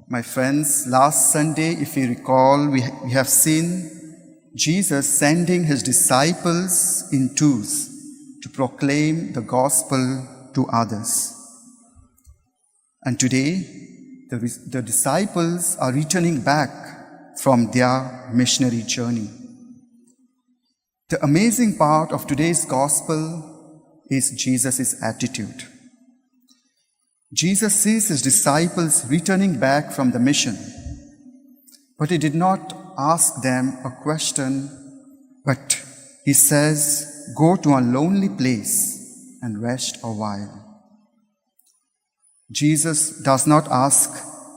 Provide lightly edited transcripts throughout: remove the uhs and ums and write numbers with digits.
My friends, last Sunday, if you recall, we have seen Jesus sending his disciples in twos to proclaim the gospel to others. And today, the disciples are returning back from their missionary journey. The amazing part of today's gospel is Jesus' attitude. Jesus sees his disciples returning back from the mission, but he did not ask them a question, but he says, "Go to a lonely place and rest a while." Jesus does not ask,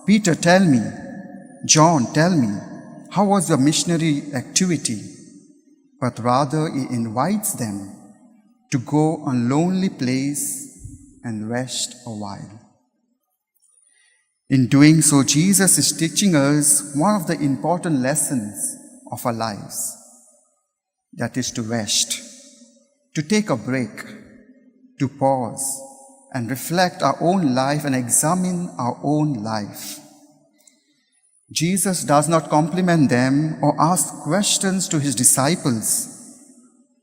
"Peter, tell me," "John, tell me, how was your missionary activity?" But rather he invites them to go a lonely place and rest a while. In doing so, Jesus is teaching us one of the important lessons of our lives. That is to rest, to take a break, to pause and reflect our own life and examine our own life. Jesus does not compliment them or ask questions to his disciples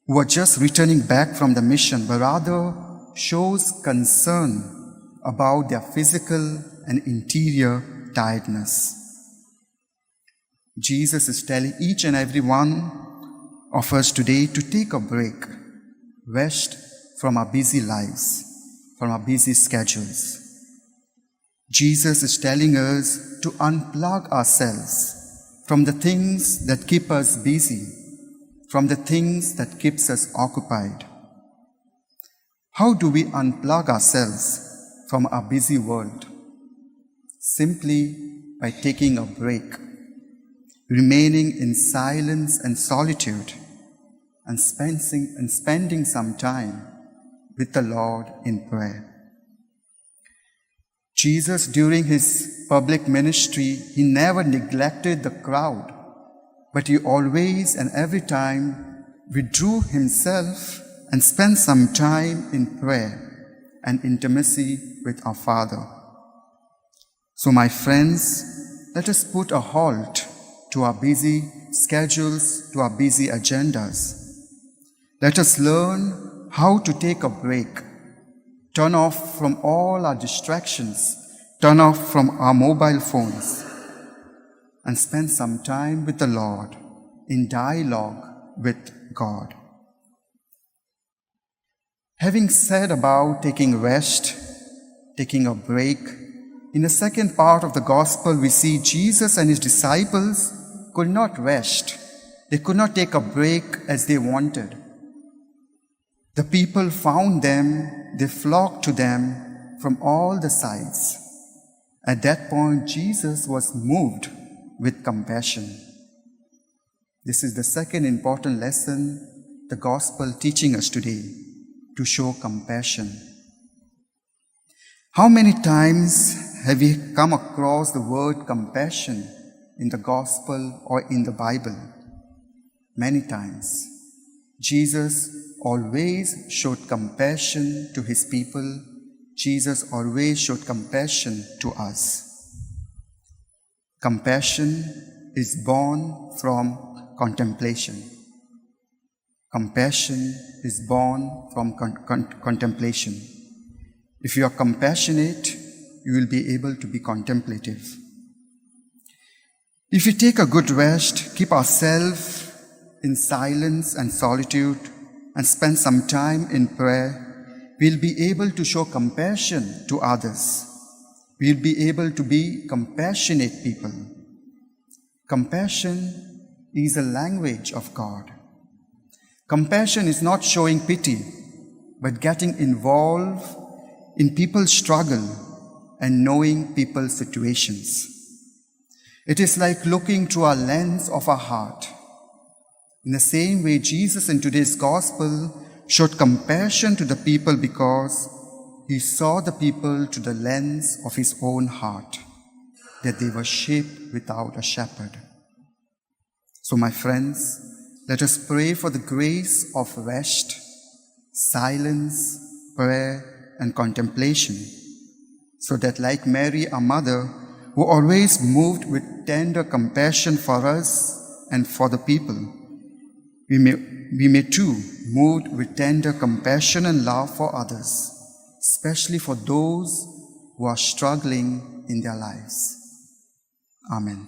who are just returning back from the mission, but rather shows concern about their physical and interior tiredness. Jesus is telling each and every one of us today to take a break, rest from our busy lives, from our busy schedules. Jesus is telling us to unplug ourselves from the things that keep us busy, from the things that keeps us occupied. How do we unplug ourselves from our busy world? Simply by taking a break, remaining in silence and solitude, and spending some time with the Lord in prayer. Jesus, during his public ministry, he never neglected the crowd, but he always and every time withdrew himself and spent some time in prayer and intimacy with our Father. So, my friends, let us put a halt to our busy schedules, to our busy agendas. Let us learn how to take a break, turn off from all our distractions, turn off from our mobile phones, and spend some time with the Lord in dialogue with God. Having said about taking rest, taking a break, in the second part of the gospel, we see Jesus and his disciples could not rest. They could not take a break as they wanted. The people found them, they flocked to them from all the sides. At that point, Jesus was moved with compassion. This is the second important lesson the gospel teaching us today, to show compassion. How many times have we come across the word compassion in the gospel or in the Bible? Many times. Jesus always showed compassion to his people. Jesus always showed compassion to us. Compassion is born from contemplation. Compassion is born from contemplation. If you are compassionate, you will be able to be contemplative. If we take a good rest, keep ourselves in silence and solitude, and spend some time in prayer, we'll be able to show compassion to others. We'll be able to be compassionate people. Compassion is a language of God. Compassion is not showing pity, but getting involved in people's struggle and knowing people's situations. It is like looking through a lens of our heart. In the same way, Jesus in today's gospel showed compassion to the people because he saw the people through the lens of his own heart, that they were sheep without a shepherd. So, my friends, let us pray for the grace of rest, silence, prayer, and contemplation, so that like Mary, our mother, who always moved with tender compassion for us and for the people, we may too move with tender compassion and love for others, especially for those who are struggling in their lives. Amen.